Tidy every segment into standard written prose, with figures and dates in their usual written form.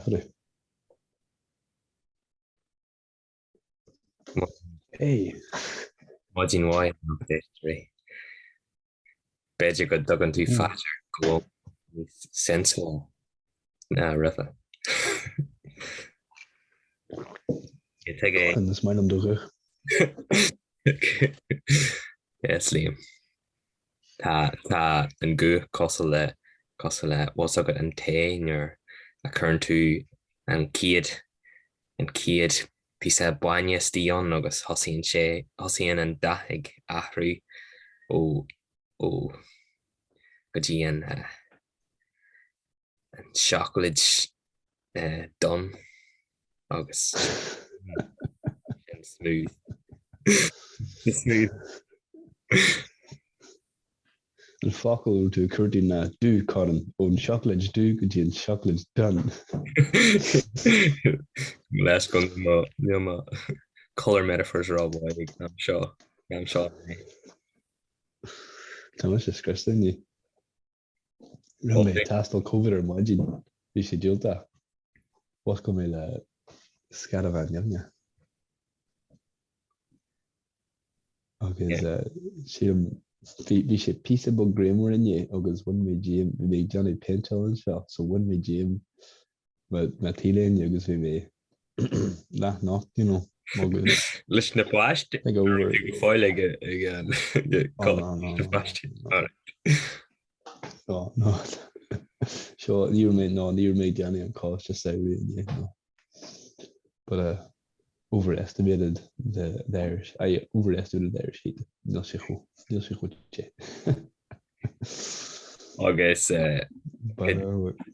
Definitely. Hey. Imagine why three. Better go dug into fatter go sensible. Nah, river. You take a En dat is mijn om de rug. yes, Liam. Ta and go costle what's up and tain or a current to and chéad piece of baine stíon agus hosíonn an dathig ahrú ó go dtí an chocolate done agus smooth smooth. En fakkel to curtin na du kan on chocolate du gin chocolate done. Let's go ma color metaphors are all boy. I'm sure. Thomas disgusting you. Really tastal COVID or imagine we should do that. What's coming scaravan yeah. Okay, we should piece about grammar in you. August one me Jim we make Johnny Pinto and so one me Jim but Matilda August we may not you know. Listen to blast. I go over foil again. No. No. Sure, you made Johnny on cost just say really, no. But overestimated the Irish. I overestimated the Irish heat. No sé goed. Agus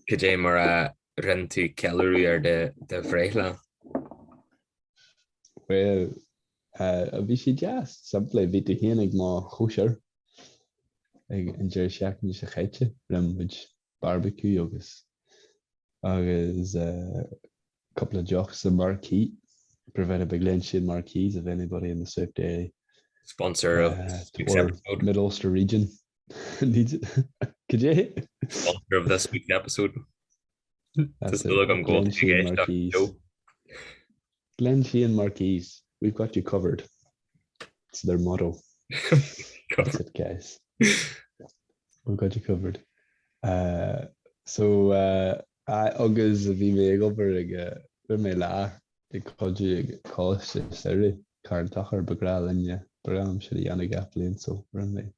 Kajay mar run to calorie or the Vrela. Well, we should just simply be to hearing more kosher. Enjoy shaking the chéad rim which barbecue agus a couple of jocks and marquee. Provide a big lunch in marquees if anybody in the South Dairy sponsor of Mid Ulster region needs it. Could you? Sponsor of this week's episode. That's look, I'm going to Glenshee and Marquees. We've got you covered. It's their motto. That's it, guys. We've got you covered. So agus a bhí mé over me lá the codgy college saoire carntachar begra linne bram should Yanna Gaplin so run me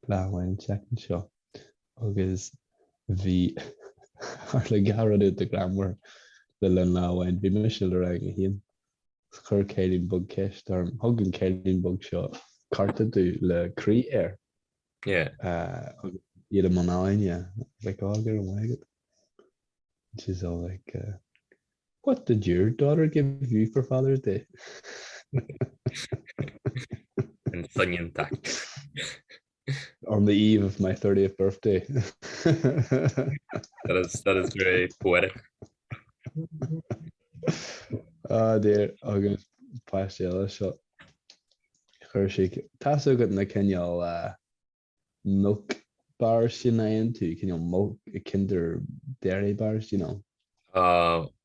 Pléann checking shop agus bhí le garad the grammar le leaids bhí miisiil ra híon chur céilín bug ceist arm hugging céilín bug seo carta dú le crí air iad a manáin like águr an waigad she's all like what did your daughter give you for Father's Day? And Funyun tact. On the eve of my 30th birthday. That is very poetic. Dear August Pastel shot. Hershey. Tasso got in the Kenya milk bars you know into can you milk kinder dairy bars, you know.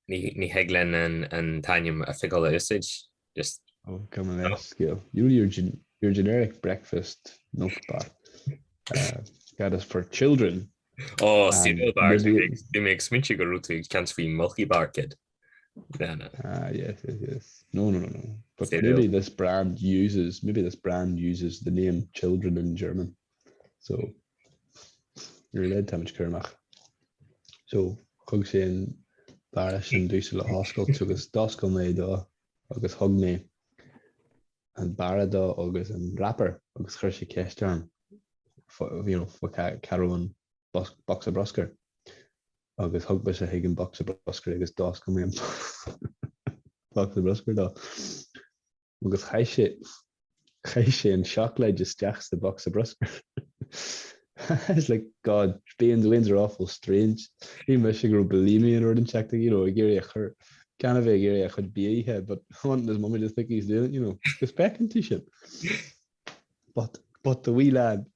Ní heglen and Tanya a fickle usage just come on that scale. Your generic breakfast milk bar got us for children. Cereal bars they make smitchy go to can't be milky bar kid. Yes. No. But cereal. maybe this brand uses the name children in German. So you're led to much Kermach. So Hug saying Barish and Dusel Hospital took us Dosco made August hug me and Barada August and rapper August Hershey Kestarm for Caroline box of Brusker August hug bis a Hagen box of Brusker August Dosco me box of Brusker da August Heishe and chocolate just jacks the box of Brusker. It's like God, Spain's the winds are awful strange. He must go believe me in order to check the Gary her kind of a Gary could be here, but I want this mommy to think he's doing it, respecting t-shirt. But the wee lad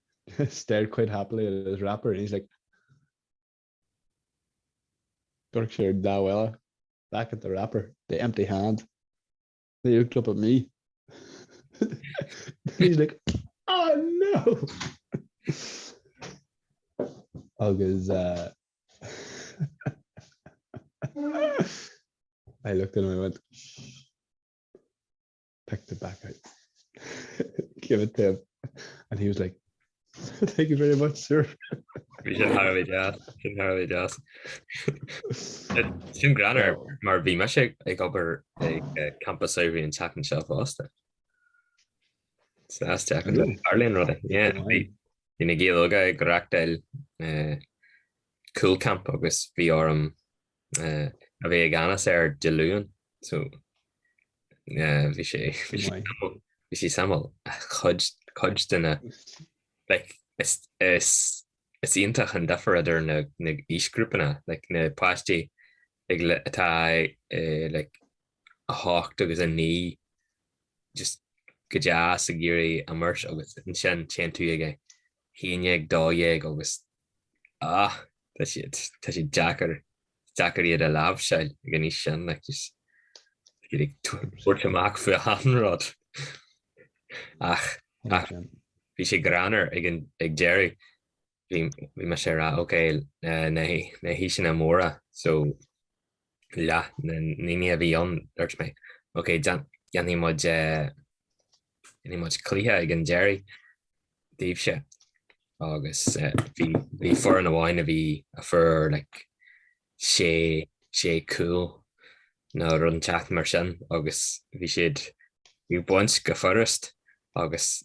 stared quite happily at his rapper and he's like Berkshire Dawella back at the wrapper, the empty hand. They looked up at me. He's like, oh no. Agus, I looked at him and I went, picked it back out, give it to him. And he was like, thank you very much, sir. We should have it, yeah. Sin granar mar bhí me sé ag obair ag campus over in Chatham Shelf Austin. So that's Jack and Arlene Roddy. Yeah. In a geologa ag rachtail cool camp agus bhí orm a bhí ag anas de luúin. So bhí sé samol chudge duna like is iontach an defar na isgrúpana like na páistí ag atá like a hácht agus a ní just go deas a géirí a murs agus an sin tú aige híine ag dáhéag agus tá sé Jackar iad a labhseil gan ní sin like just ag tuairt amach fu a hanrod ach bhí sé granar ag Jerry bhí me sé ra okay na hí sin móra so la ní a bhí an dúirt mé okay ní muid cluithe ag an Jerry díobh sé agus bhí for an amháin a bhí a fur like sé cool ná run chat mar sin agus bhí siad bhí buint go forrast agus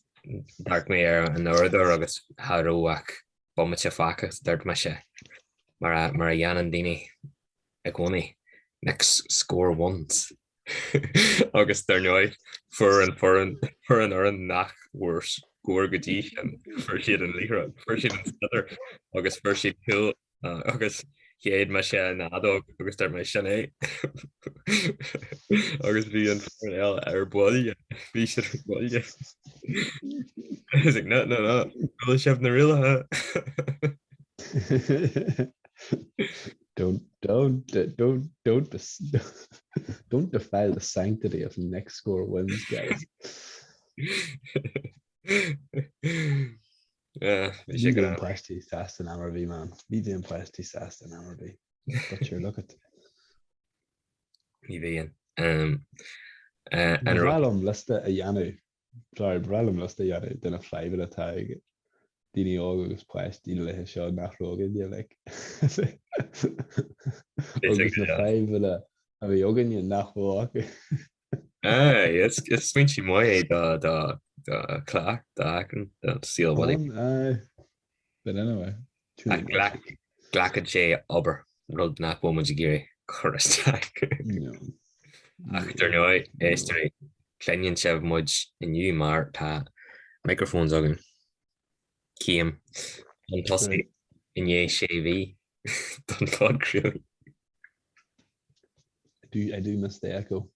dart mé an order agus haróach bommate fachas dart me se mar a dhéanaan daoine ag gcónaí next score once agus dar nóid for an oran nach worse score go dtí an for siad an líra for siad an stutter agus for siad cool agus chéad me se an adóg agus dar me sin é agus bhí an eil ar buí bhí si buí is like no really chef na real don't defile the sanctity of next score wins, guys. Bhí an pleistí sas an amarbhí man. Bhí an pleistí sas an amarbhí. But sure, look at. Ní bhíon. Bhrálam lista a dhéanú. Sorry, bhrálam lista a dhéanú duna fleibhir atá ag daoine óg agus pleistí leithe seo nach rógan de like. Agus na fleibhir a bhí ógan nach bhóg. It's when she moye the clock the seal body. But anyway, Glack and Jay Ober rud nach woman giri chorustak. After no history Clenyon Chev Mudge in you mar ta microphones again. Kim and tossy in ye shavy. Don't thought crew. I do miss the echo.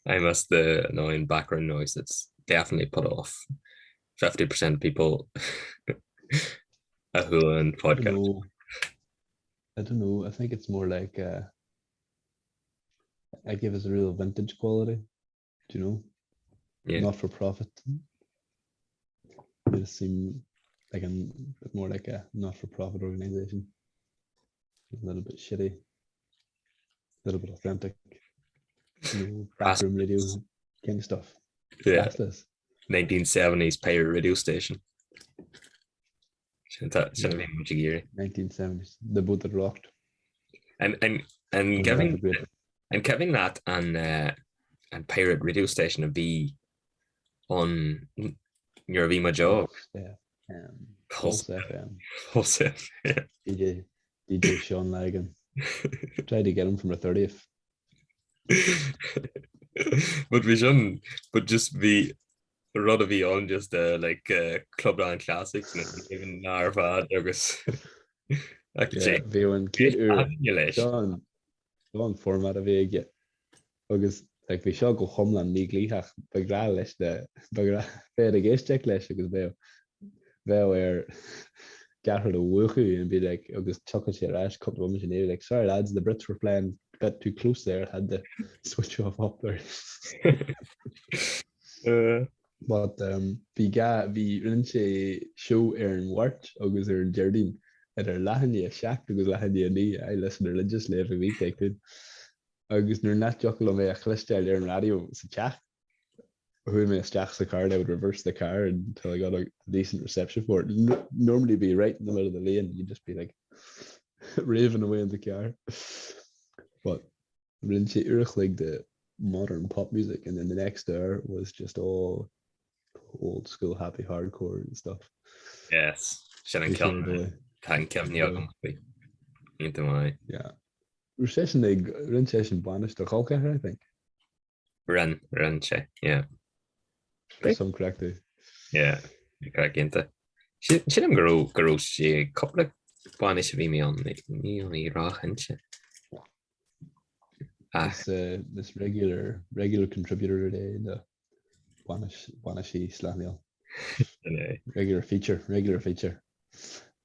I miss the annoying background noise that's definitely put off 50% of people a Hulu podcast. I don't know. I think it's more like I give us a real vintage quality. Do you know? Yeah. Not for profit. It seems like a bit more like a not for profit organization. A little bit shitty. A little bit authentic. Bathroom radio kind of stuff. Yeah. Restless. 1970s pirate radio station. 1970s. The boat that rocked. And Kevin that and pirate radio station of be on your Vima job. Yeah. Pulse FM. Yeah. DJ Sean Lagan. Tried to get him from the 30th. but just be rather be on just like club round classics and even Narva Douglas like John format of get August like we shall go homeland legally have begra list the begra check list because they were gather the woohoo and be like August chocolate your ash couple of engineer like sorry lads the Brits were playing got too close there. I had to switch off up there. But bhí rinne sé show ar an bhhairt agus ar an Jardín ar leathaní a seach agus leathaní a ní I listen to religious every week I could. Agus nuair nachteach le mé a chluisteáil ar an radio sa teach. Who made a stack the car, I would reverse the car until I got a decent reception for it. Normally be right in the middle of the lane, you'd just be like raving away in the car. But really like the modern pop music, and then the next hour was just all old school happy hardcore and stuff. Yes, Shannon Kelly, cuimhní agam into my recession banished the Hulker, I think. Run, yeah. Some correct. Yeah, correct into. She didn't grow. She couple of banish me on the rock and shit. This regular contributor today in the Banishy Slaniel. Regular feature.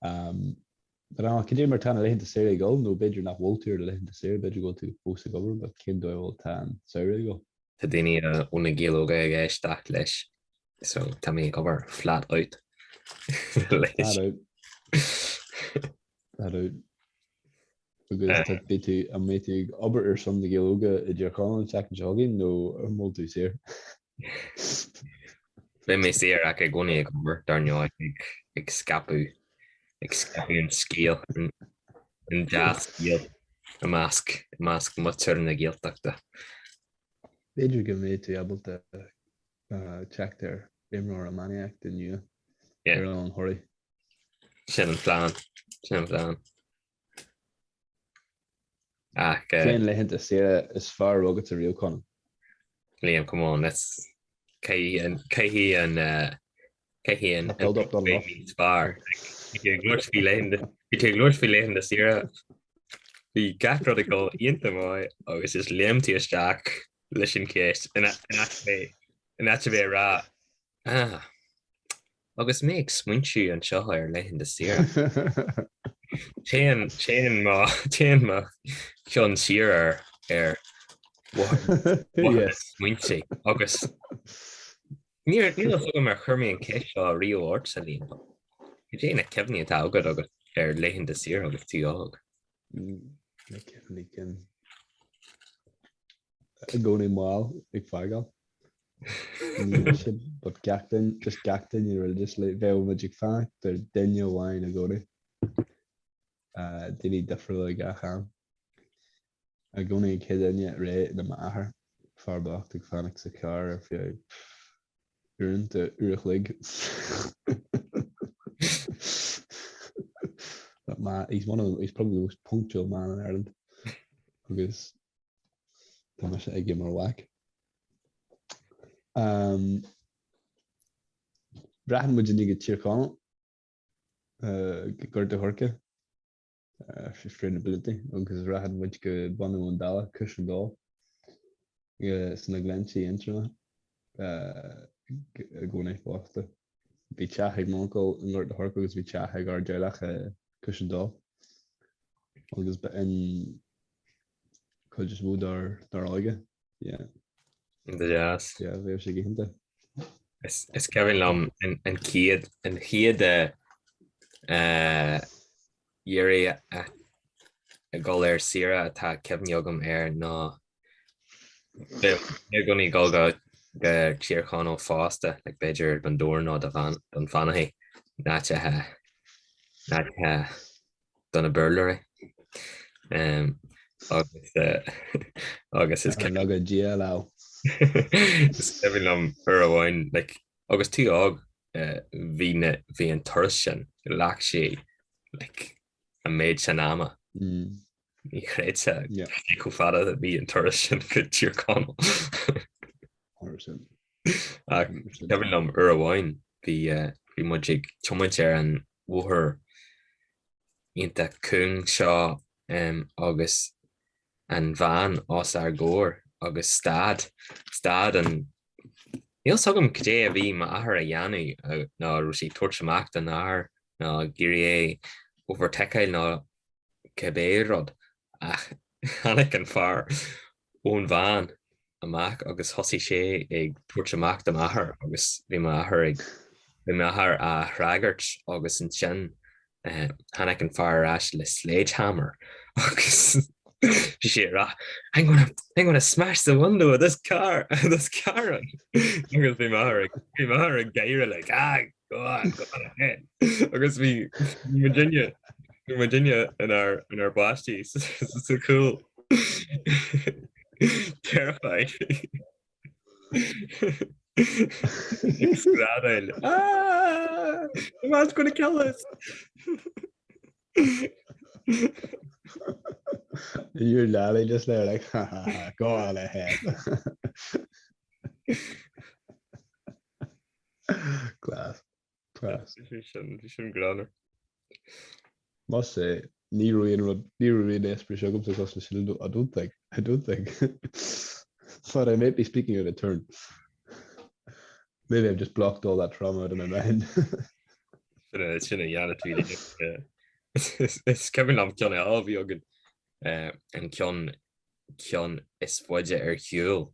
But can you Martana lehen to Sarah go? No bid you're not Walter to lehen to Sarah, bid you go to post government, but Kim Doyle tan Sarah go. Today only gilo guy stack lesh. So tell me over flat out. That out. Because that be to a meeting over or some the giloga at your column second jogging no multis here. Let me see I could go near over darn you I think excapu and scale and jazz scale a mask much turn the guilt doctor. Did you give me to be able to check their or a maniac than you? Yeah. They're on hurry. Shannon plan. Pléann lehen to Sarah as far rugged to real con. Liam, come on, let's Kay and build up on spar. You glutch filet the Sarah. The gap radical into my agus is liam to a stack listen case and that's a bit ra. Agus makes Swinchy and Shahir lehen the Sarah. Chain ma Sean Shearer what yes. Swinchy August near mar Hermie and Keshaw Rio or Saline. Jane a Kevin at Algod August lehen the Sarah with two og. Kevin can go in while big fagal. But Gactin, you will just like very magic fact. They're Daniel wine a go to. They need different like I go to kid in yet right in the matter. Far back to Phoenix a car if you're into Urich But man, he's probably the most punctual man in Ireland. Because Thomas I give him a whack. Brahan would you get cheer con go to Horka sustainability because Rahan would go one dollar cushion doll. Yeah, it's an Glency intro. Go night after. Be chatting Monko and Lord the Horka because we chat Hagar Jelach cushion doll. Because but in could just move our yeah. The jazz. Yeah, we have to get into. It's Kevin Lum and chéad and chéad Yuri a goal Sierra attack Kevin Yogum no they're gonna go the cheer Cono Foster like Badger Bandor no the van on Fanahy not done a burglary August is Kevin GLO. It's Kevin Lum eitleáin like August 2 og hí an tuirsin lach sé like a maid sanama ní chréid se go fada a bhí an tuirsin go tír con Kevin Lum eitleáin hí muid chomuid ar an bhuair ionta cún seo agus an bhean os ar góir agus stad and Níl sogam cé a bhí ma ahar a dhéanú ná rusí tuairteach den ná ná gírí over tecail ná cebérod ach Hannic an fear ón bhean amach agus thosaigh sé ag tuairt amach do maithair agus bhí maithair a threagart agus an sin Hannic an fear ais le sledgehammer agus she said, I'm gonna smash the window of this car. This car. I'm gonna be Mara Gaira like, go on ahead. I'm gonna be Virginia in our blasties. This is so cool. Terrified. The man's gonna kill us. You're lolly just there like, go on ahead. Class. You shouldn't get on her. Must say, Nero Esprit Shugum to Costa I don't think. But I might be speaking out of turn. Maybe I've just blocked all that trauma out of my mind. It's in a yana tweet. It's Kevin am Johnny Alviogan and Kion is foide Hule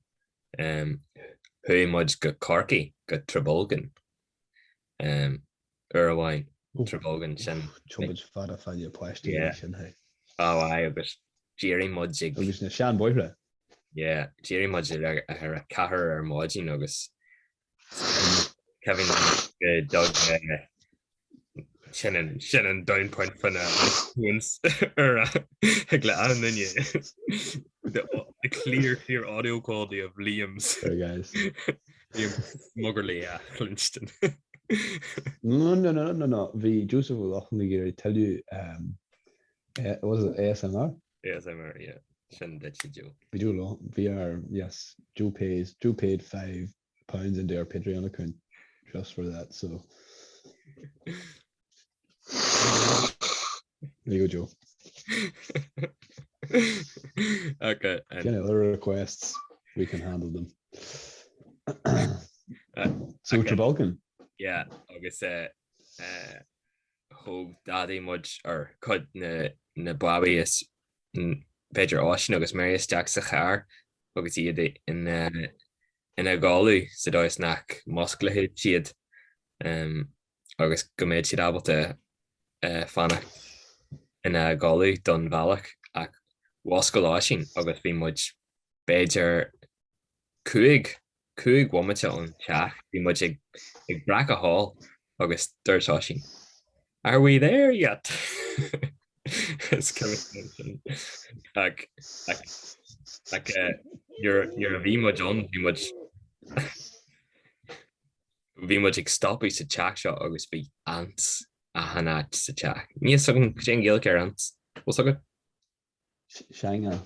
who much got Corky got Trebolgan Erwine Trebolgan sin Chumage fada fanya plastic hey. Oh I but Jerry Mudjig agus na Sean boyfriend. Yeah, Jerry Mudjig a cahar or Mudjig agus Kevin dog Shannon down point for now. Or leatha the clear audio quality of Liam's. Sorry guys. Liam Muggerly Clinston. No. The Joseph will often tell you was it ASMR? ASMR, yeah. Shannon did you. We are yes. Joe paid £5 into our Patreon account just for that. So there you go, Joe. Okay. Any other requests, we can handle them. So okay. Trebolgan. Yeah, agus ho daddy much or cut na babi is Pedro Ocean agus Marius Jack Sachar agus iad in a galu so da is nach muscle siad agus goméid siad abalte fanna in a galu don valach ach wascolásin agus bhí much Bejar cuig womate on chat bhí much ag brack a hall agus dúirtásin. Are we there yet? It's coming like you're a vima John be much ag stop is a chat shot agus be ants a hanat sa chat. Ní sugin gil care ants. What's a good? Shangan.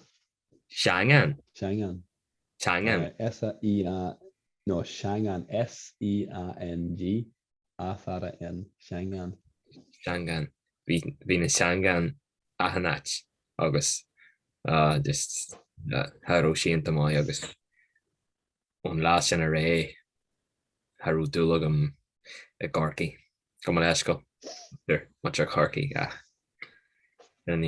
Shangan. S-E-A no Shangan S-E-A-N-G A-N Shangan. Bhí na Shangan a hanat agus just harú sianta mai agus on lás an a ré harú dúlagam a garki come an esco there much a garki and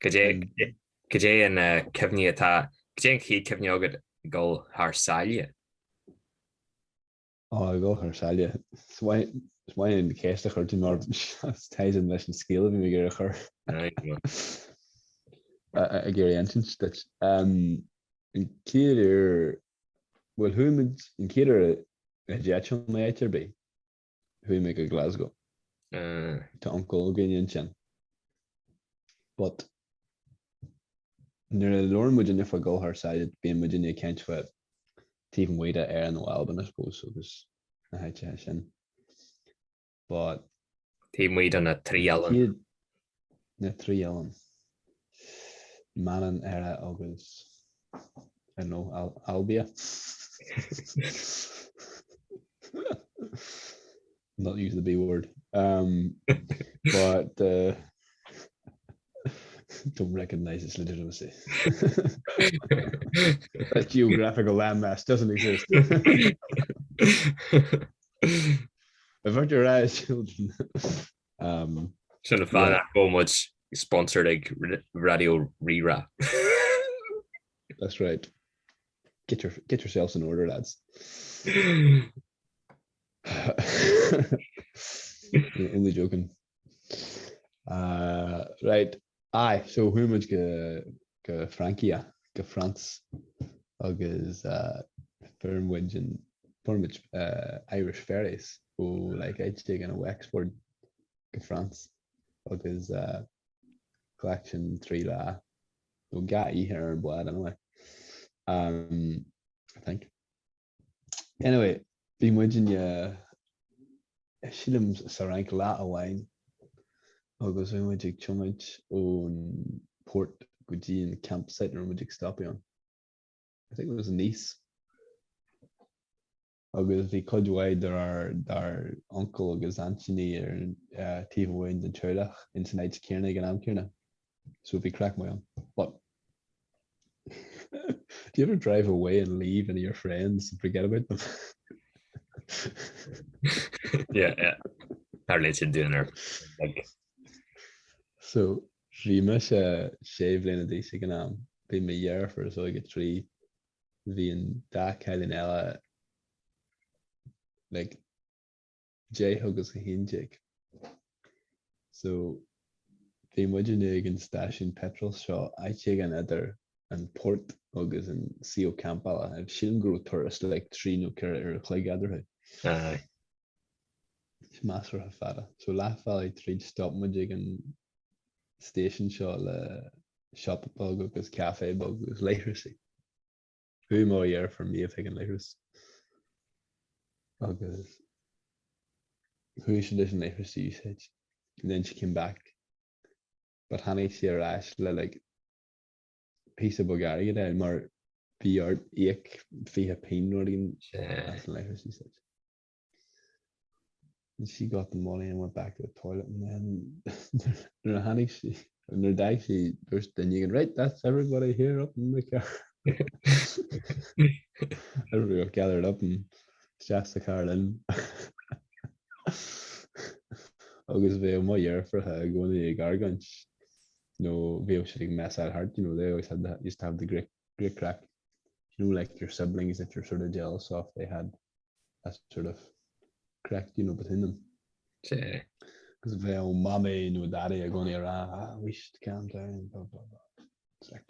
Kajay and Cuimhní atá Kajay chéad Cuimhní agad go thar saile. Oh, go thar saile. Why in the case of her to more ties in mission skill of me get her. I get entrance that in Kier well who in Kier a jetchon later be who make a Glasgow to Uncle Guinian Chin. But near the Lorne would if I go her side being Virginia can't fit even way to air in the Albin I suppose so because I had Chin. But team weed on a triallen. Na triallen. Manan era agus. I don't know, Albia. Not use the B word. But don't recognize its legitimacy. That geographical landmass doesn't exist. Avert your eyes, children. Shouldn't have found that so much sponsored like Radio Rira. That's right. Get yourselves in order, lads. Only joking. Right. Aye, so who much go Frankie go France agus firmwidge and firmwidge Irish ferries who like I'd take an export go France agus collection 3 la no got here and blood anyway. I think. Anyway, been widging ya Shillims Sarank leatha agus muidig chumid on Port Gudin campsite or muidig stopping. I think it was Nice. Agus the codway there uncle agus Anthony or Tiva in the Churlach in tonight's Kierna and Amkirna. So if we crack my own. But do you ever drive away and leave any of your friends and forget about them? Yeah. Apparently to dinner. Like so we must shave in a decent be my year for so I get 3 the in that Kalinella like J Huggles Hinjik. So the Mujineg and stashing petrol shot I check another and Port Huggles and CO Kampala and Shilgro tourist like 3 no carrier Clay gather. Master of fada. So laugh valley 3 stop Mujig and station shot shop bug agus cafe bug was literacy. Who more year for me if I can literacy. Agus who should listen literacy usage. And then she came back. But Hanny she rash like piece of Bulgaria there more PR ek fiha pain Nordigan literacy usage. And she got the money and went back to the toilet and then Hanny she and their day she first then you can right that's everybody here up in the car. Everybody got gathered up and shafts the car in. Agus we my year for her going to the gargunch. No, we should mess at heart, you know, they always had that used to have the great crack. You know, like your siblings that you're sort of jealous of, they had that sort of crack, you know, between them. yeah. Because if oh mommy, you know, daddy are going around, we should calm down, blah blah blah. It's like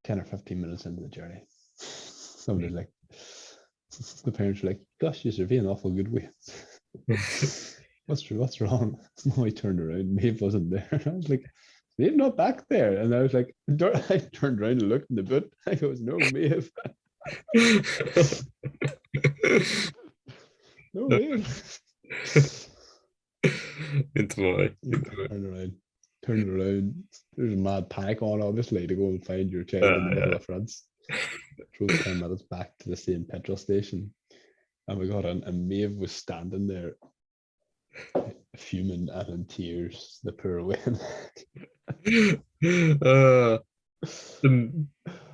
10 or 15 minutes into the journey. Somebody's like the parents are like, gosh, you're being awful good with what's wrong? No, I turned around, Maeve wasn't there. I was like, Maeve not back there. And I was like, I turned around and looked in the boot. I goes, no, Maeve. No, Maeve. Turn around. There's a mad panic on, obviously, to go and find your child in the middle of France. Drove 10 minutes back to the same petrol station. And we got on, and Maeve was standing there, fuming and in tears, the poor woman.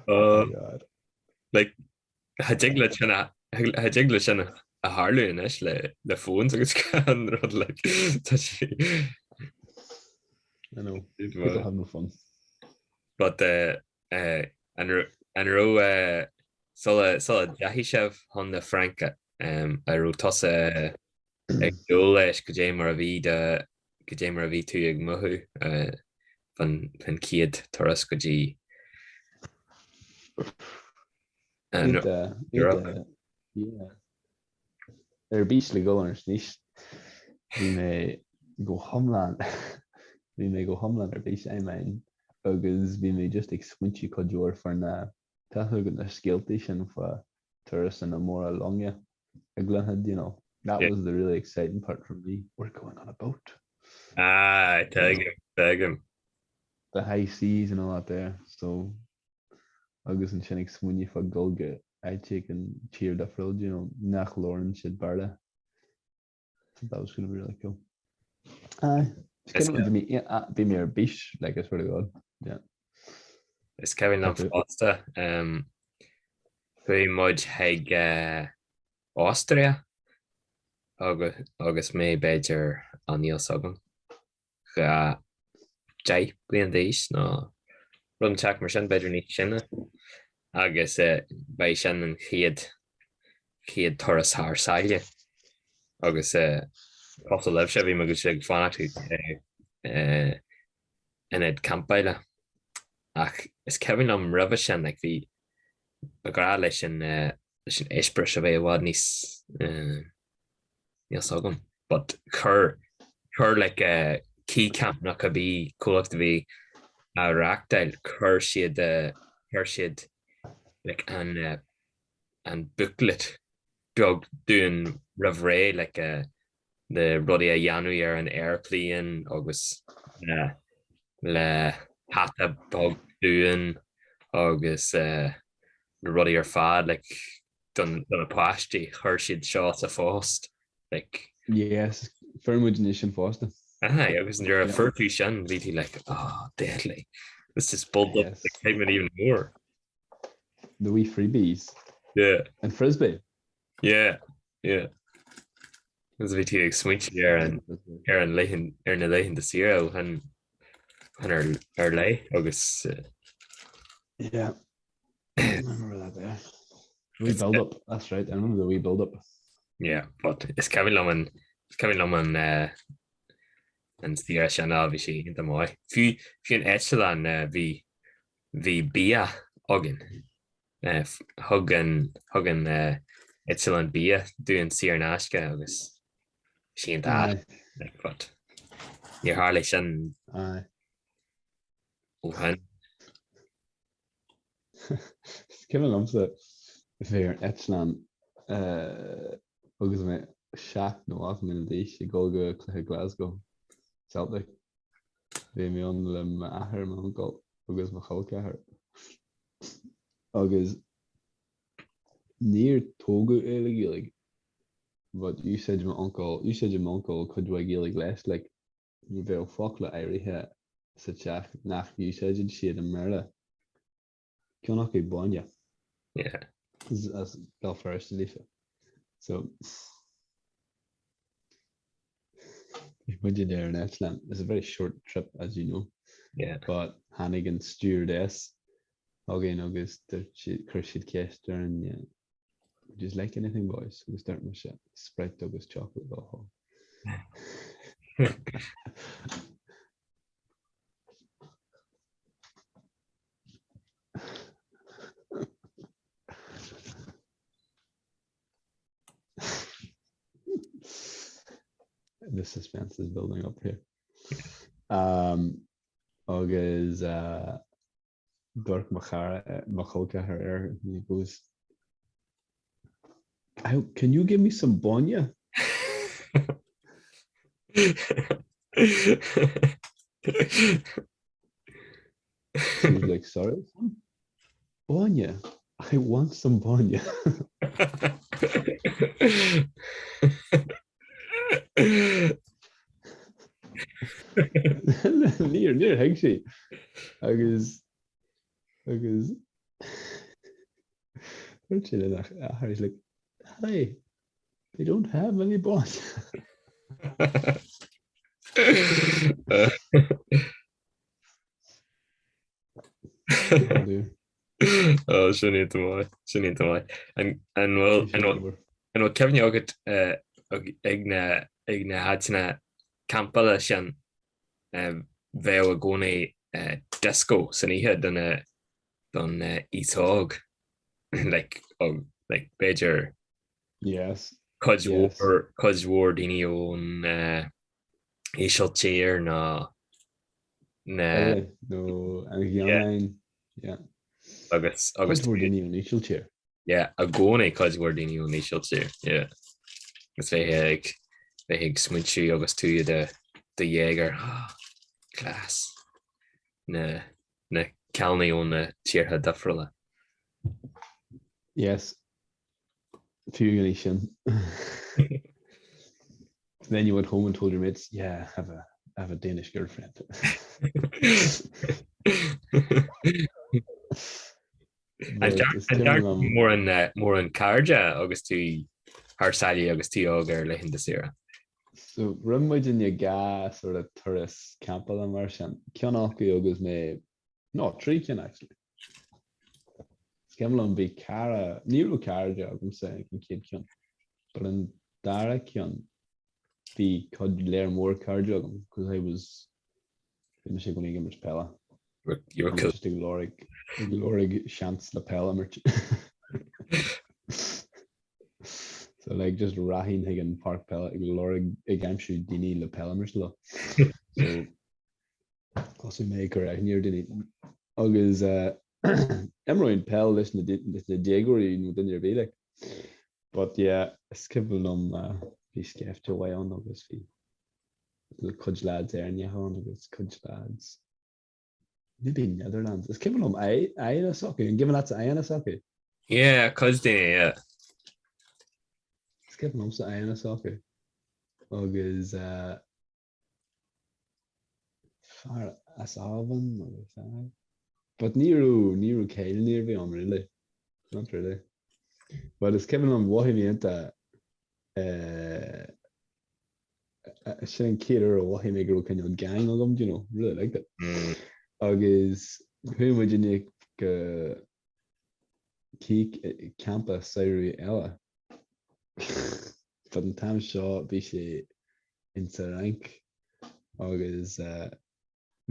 Oh God. Like, Hajigla China a Harley and Ashley, the phones can like I know. People have no fun. But and row solid Yahishev on the Franca I wrote toss a Jolesh Kajamar V two Muhu van chéad Taras Kaji and yeah. They're beastly goers. We may go homeland. We may go homeland or beast I mean. Agus we may just expunchi codjor for na tahugan a skiltation for tourists and a more along ya. Had, you know, that was the really exciting part for me. We're going on a boat. Tag him. The high seas and all that there. So Agus and Shinnick Smunny for Gulga. I taken cheered up road, you know, nach Lauren shit barda. So that was gonna be really cool. It's gonna be me a beach, like I swear to God. Yeah. It's Kevin on Foster. Very much hag Austria. August May Badger on Neil Sogum. jai blian déis ná run teach mar sin beidir ní sinne agus bei sin an chéad thoras thar saile agus os leh sé bhí me go sé fannachtú in id campbaile ach is Kevin am rubh sin ag bhí gra leis sin ispre a bheith bhád níos agam, but chur le key camp nach a bhí coolachta bhí a reachtail chur siad like an booklet drug doing ravré like the ruddy a January ar an airplane agus le hata bog doing agus ruddy ar fad like done a pastí chur siad seo a fást like yes fermudination fásta agus you're a furfu sin really like deadly this is built up like payment even more the wee freebies and frisbee yeah there's a bit ag smuintí ar na leihin de siro and ar lei agus yeah I remember that there we build up, that's right, I remember the wee build up, yeah, but it's Kevin Loman and the sin obviously in the mai fi an eitleáin vi bia agin hugan eitleáin bia doing siar náisce agus sí an dad but ní hardly sin óhan Kevin Lumsa fair eitleáin agus me seach nó as min déis I go cluthe Glasgow Celtic bhí mé an le ahar man go agus ma cholcahar agus níor tógu like but you said your uncle could do a gaelig less like you very fuckla airithe sa teach nach you said siad an merle ceannach é báinne as Belfast lífa so when you're there in Iceland, it's a very short trip, as you know. Yeah. But Hannigan stewardess, again, August, Kirshid Kester, and yeah, just like anything, boys. We start with shit. Sprite August chocolate. Oh. The suspense is building up here. Agus Dork Macholka her he goes, can you give me some bonya? She's like, sorry, bonya. I want some bonya. near heag agus Harry's like, hey, they don't have any boss. Sin mai an bhfuil Kevin agad ag na háitina campala sin bheith a gcónaí disco san ihe don ítág like Beiidir cosmhór daoine ón éisiiltíir ná agus daoine ón éisiiltíir a gcónaí cosmhór daoine ón éisiiltíir gus bheith ag smuintí agus tú de dhéagar class na ceannaí ón na tíortha difriúla. Yes. Few sin. Then you went home and told your mates, yeah, I have a Danish girlfriend. Mór an cairde agus tú thar saile agus tú ágar le hin de sira. So rimmuid in your gas sort of tourist campbell and martian. Kionaki agus me no tree can actually. Skemlon be cara Nero car job I'm saying can kid kion. But in Dara kion be could learn more car job because I was in the going to give much pella. You're cool. Just a glory chance la pella merch. So like just Rahin Higgin Park Pella Glory again should Dini la pella merch lo. So also maker I near Dini agus Emroin Pell listen to Diego within your video. But yeah, skibble be scared to way on agus fee. The Cudge lads there and Yahon agus Cudge lads. Maybe Netherlands. It's giving them a soccer and giving that to Ian a soccer. Yeah, cause yeah. It's giving them to Ian a soccer. Agus far as Alvin or but Nero Kale near me on really. Not really. But it's giving them what he meant sin Keir or what he make a kind of gang of them, you know, really like that. Agus who would you keep campus saoire ella but in time shot be she into rank agus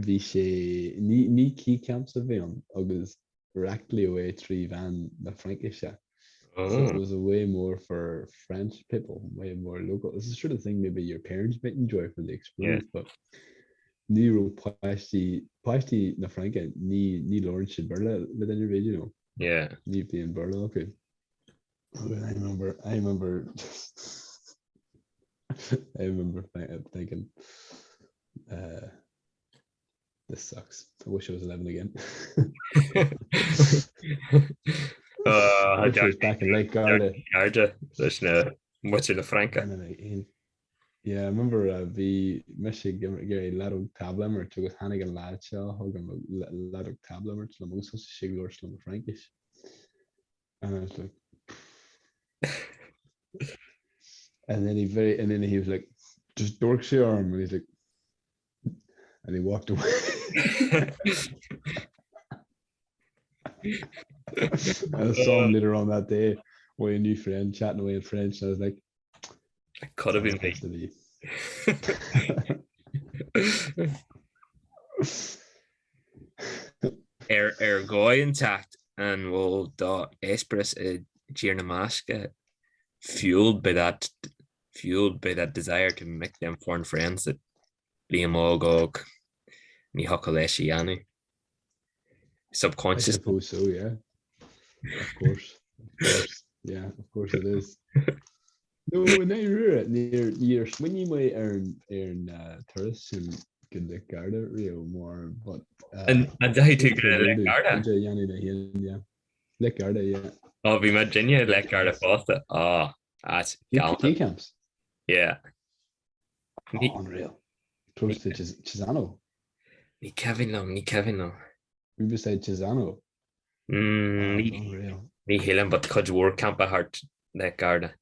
be she ni key camps of them agus directly away 3 van the Frankish. So it was a way more for French people, way more local. This is the sort of thing maybe your parents might enjoy for the experience, but Nero Pashti na Franca ni Lawrence should burla within your video, you know. Yeah. Ni being burla, okay. I remember thinking this sucks. I wish I was 11 again. I was back in Lake Garda. There's no much in the Franca. Yeah, I remember the Michigan Gary Ladog Tablamer to with Hannigan Ladshaw, Hogan Ladog Tablamer to the most Shiglor Slum Frankish. And I was like, and then he was like, just dorks your arm, and he's like, and he walked away. I saw him later on that day with a new friend chatting away in French, and I was like, it could have been me. Goy intact and will da express a Giernamaska fueled by that desire to make them foreign friends that Liam Ogog ni Hokaleshianu. Subconscious. I suppose so, yeah. Of course. Yeah, of course it is. No, near when you might earn tourists and good Lake Garda real more, but and I too good at Lake Garda. Yeah. Lake Garda, yeah. Oh, we met Virginia Lake Garda Foster. Oh, that's key camps. Yeah. Unreal. Close to Chisano. Ni Kevin. We beside Chisano. Unreal. Me Helen, but Cudge War Camp at Heart Lake Garda.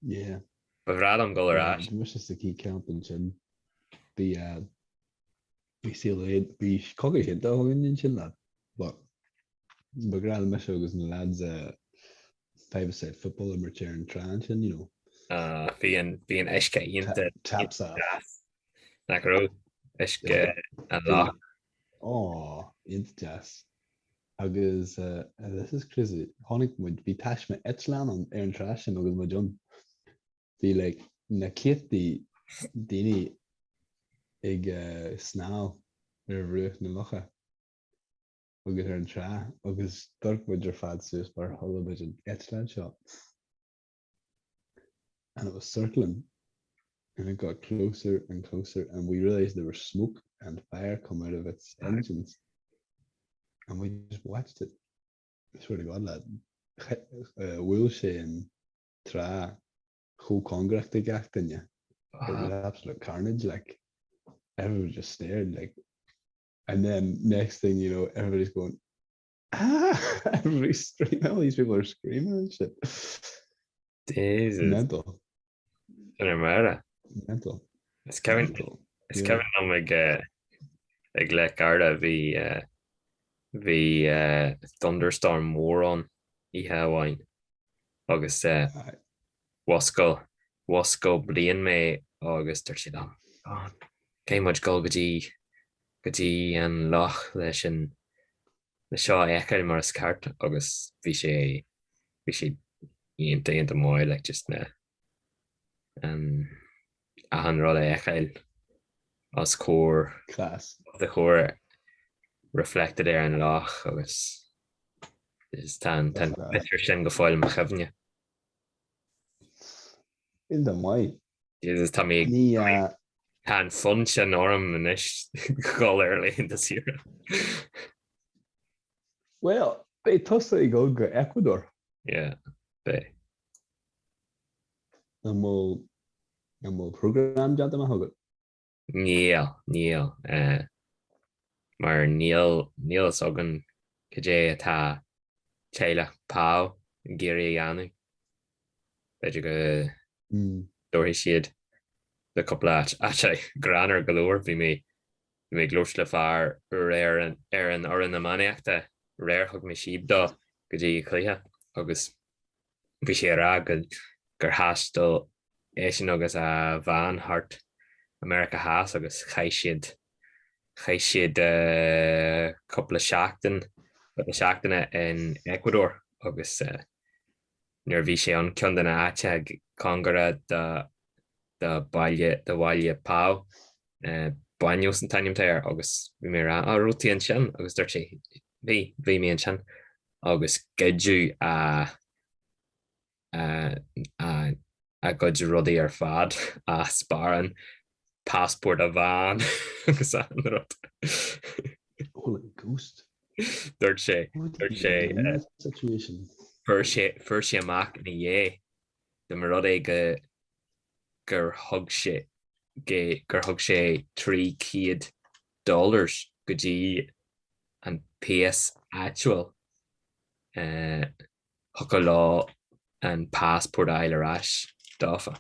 Yeah. But Radam go around. Wish us to keep camping Chin. Be see laid be cocky hit the whole Indian Chin lad. But Grad Misho goes in the lads 5-a-side football and return and transion, you know. Being Ishka into taps off. Like road Ishka and lock. Oh, into jazz. Agus this is crazy. Honig would be tashma etlan on Aaron Trash and agus Majon. Be like na kit the dini ig snau ruch na locha. Agus Aaron Tra agus dark with your fad sus bar hollow vision etlan shot. And it was circling. And it got closer and closer, and we realized there was smoke and fire come out of its engines. And we just watched it. I swear to God, lad. Will and Tra who congracht the gacht in you. It was absolute carnage, like everyone just stared, like, and then next thing you know, everybody's going, everybody's screaming, all these people are screaming and shit. Jesus. Mental. Mental. Is Kevin am ag le garda bhí thunderstorm mór an ihe amháin agus wasco bliain mé agus tar siad an cé muid go gotí an lech leis an na seo echail mar is ceart agus bhí sé ionta máid le just na an rud echail as cór Class. the chóir reflected ar an lech agus is tan picture sin go fáil mar chefne. In the might. Jesus tá mé Ní tan fun sin orm in is gáil early in this year. well, they toss I go Ecuador. Yeah, be. And we'll program jad am hugget. Níl mar níl is ogan cé atá chéile pá géirí anú beidir go dúirí siad le coppla granar galore bhí mé glós le fear ar an oran na maniaachta réir thug mé siad dá go dtí cluithe agus bhí sé rá gur háistal é sin agus a bhain hart America Haas agus chai siad couple seachtaine in Ecuador agus nuair bhí sé an ceanna áte congara de bhaile pá bainú san taimteir agus bhí mé ra ruútaí an sin agus dúirt sé bhí mé an sin agus geidú a goid rudaí ar fad a spáran passport a bhain agus an rud. Holy ghost. Dúirt sé situation. fuair sé amach na dhé de mar rud é gur thug sé $300 go dtí an PS actual thuca lá an passport eileáis dáfa.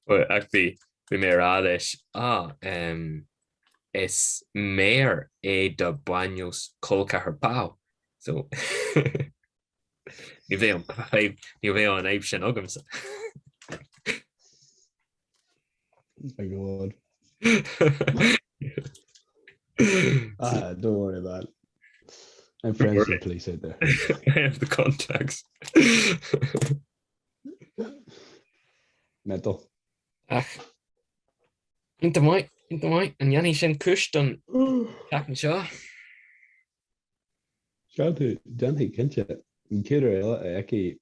Ach bhí mé rá leis is méir é do bainús colcathair pá so ní bheith an éib sin agamsa. My God. Don't worry about it. I'm friends with the police out there. I have the contacts. Mental. Inta mai an Janni sin cúist an ceapan seo. Shout Danny Kincha. In Kira Eki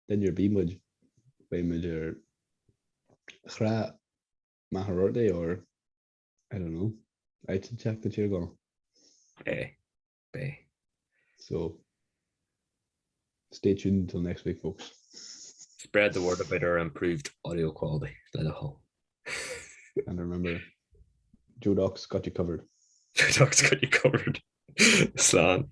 then your beamwood by major Khra Maharode or I don't know. I should check the chair going. Be. So stay tuned until next week, folks. Spread the word about our improved audio quality. Let it all. And remember, Joe Doc's got you covered. Joe Doc's got you covered. Slán.